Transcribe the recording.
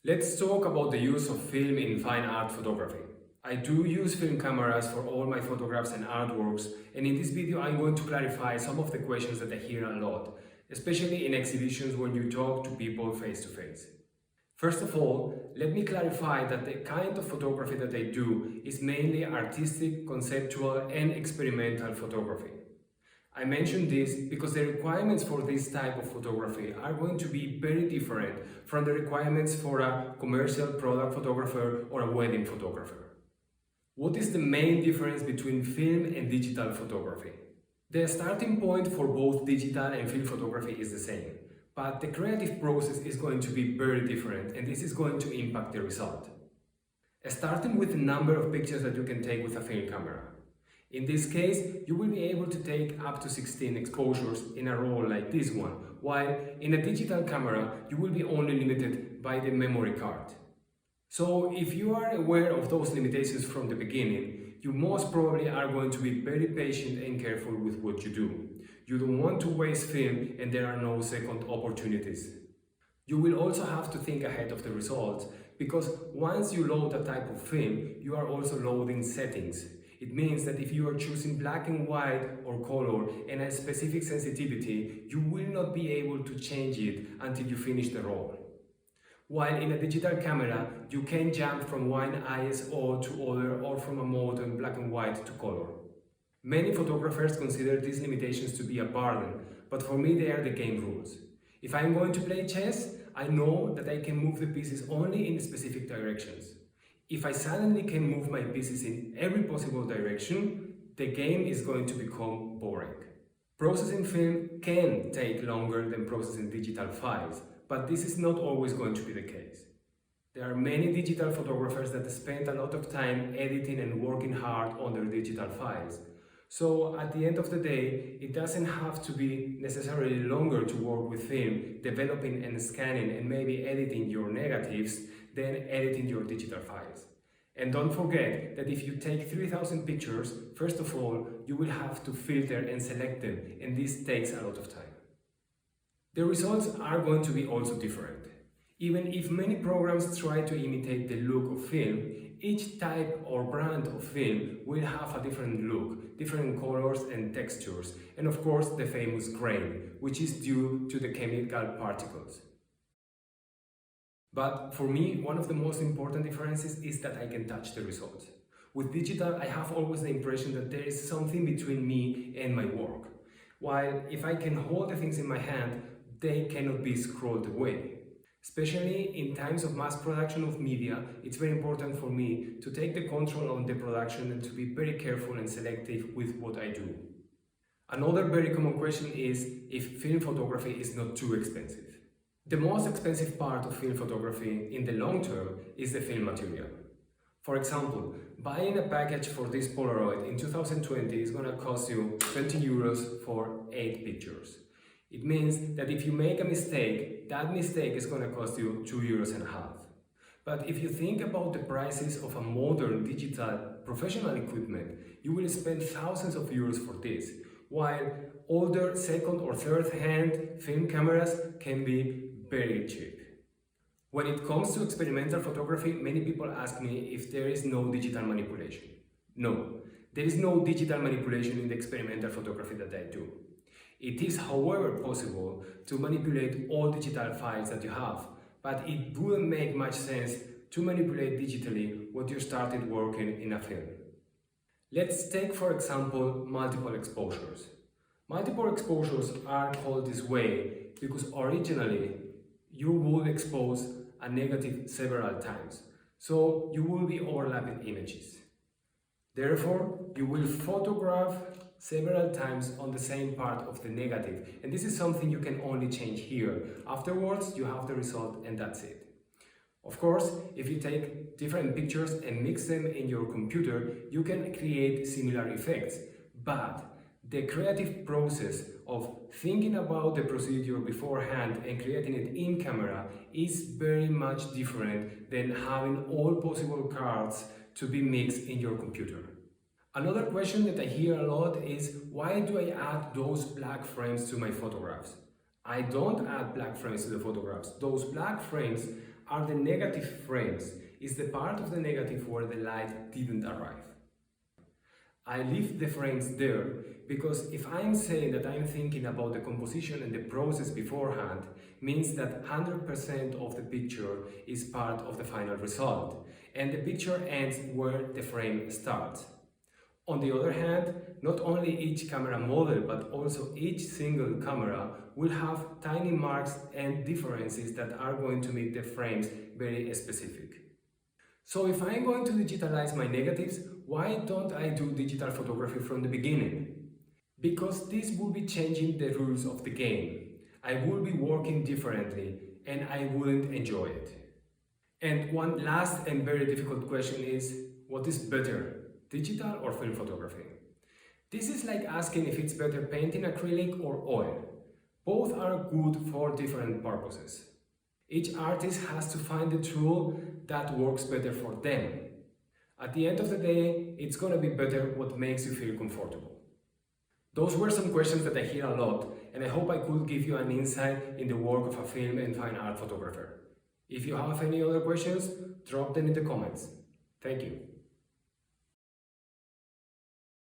Let's talk about the use of film in fine art photography. I do use film cameras for all my photographs and artworks, and in this video I'm going to clarify some of the questions that I hear a lot, especially in exhibitions when you talk to people face to face. First of all, let me clarify that the kind of photography that I do is mainly artistic, conceptual and experimental photography. I mention this because the requirements for this type of photography are going to be very different from the requirements for a commercial product photographer or a wedding photographer. What is the main difference between film and digital photography? The starting point for both digital and film photography is the same, but the creative process is going to be very different, and this is going to impact the result. Starting with the number of pictures that you can take with a film camera. In this case, you will be able to take up to 16 exposures in a roll like this one, while in a digital camera, you will be only limited by the memory card. So if you are aware of those limitations from the beginning, you most probably are going to be very patient and careful with what you do. You don't want to waste film and there are no second opportunities. You will also have to think ahead of the results, because once you load a type of film, you are also loading settings. It means that if you are choosing black and white or color and a specific sensitivity, you will not be able to change it until you finish the roll. While in a digital camera, you can jump from one ISO to other or from a mode in black and white to color. Many photographers consider these limitations to be a burden, but for me they are the game rules. If I'm going to play chess, I know that I can move the pieces only in specific directions. If I suddenly can move my pieces in every possible direction, the game is going to become boring. Processing film can take longer than processing digital files, but this is not always going to be the case. There are many digital photographers that spend a lot of time editing and working hard on their digital files. So at the end of the day, it doesn't have to be necessarily longer to work with film, developing and scanning and maybe editing your negatives than editing your digital files. And don't forget that if you take 3,000 pictures, first of all, you will have to filter and select them, and this takes a lot of time. The results are going to be also different. Even if many programs try to imitate the look of film, each type or brand of film will have a different look, different colors and textures, and of course the famous grain, which is due to the chemical particles. But for me, one of the most important differences is that I can touch the results. With digital, I have always the impression that there is something between me and my work, while if I can hold the things in my hand, they cannot be scrolled away. Especially in times of mass production of media, it's very important for me to take the control on the production and to be very careful and selective with what I do. Another very common question is if film photography is not too expensive. The most expensive part of film photography in the long term is the film material. For example, buying a package for this Polaroid in 2020 is going to cost you 20 euros for 8 pictures. It means that if you make a mistake, that mistake is going to cost you 2.5 euros. But if you think about the prices of a modern digital professional equipment, you will spend thousands of euros for this, while older second or third hand film cameras can be very cheap. When it comes to experimental photography, many people ask me if there is no digital manipulation. No, there is no digital manipulation in the experimental photography that I do. It is, however, possible to manipulate all digital files that you have, but it wouldn't make much sense to manipulate digitally what you started working in a film. Let's take, for example, multiple exposures. Multiple exposures are called this way because originally you will expose a negative several times, so you will be overlapping images. Therefore, you will photograph several times on the same part of the negative, and this is something you can only change here. Afterwards, you have the result and that's it. Of course, if you take different pictures and mix them in your computer, you can create similar effects, but the creative process of thinking about the procedure beforehand and creating it in camera is very much different than having all possible cards to be mixed in your computer. Another question that I hear a lot is, why do I add those black frames to my photographs? I don't add black frames to the photographs. Those black frames are the negative frames, is the part of the negative where the light didn't arrive. I leave the frames there because if I'm saying that I'm thinking about the composition and the process beforehand, means that 100% of the picture is part of the final result, and the picture ends where the frame starts. On the other hand, not only each camera model, but also each single camera will have tiny marks and differences that are going to make the frames very specific. So if I'm going to digitalize my negatives, why don't I do digital photography from the beginning? Because this will be changing the rules of the game. I will be working differently and I wouldn't enjoy it. And one last and very difficult question is, what is better, digital or film photography? This is like asking if it's better painting acrylic or oil. Both are good for different purposes. Each artist has to find the tool that works better for them. At the end of the day, it's gonna be better what makes you feel comfortable. Those were some questions that I hear a lot, and I hope I could give you an insight in the work of a film and fine art photographer. If you have any other questions, drop them in the comments. Thank you.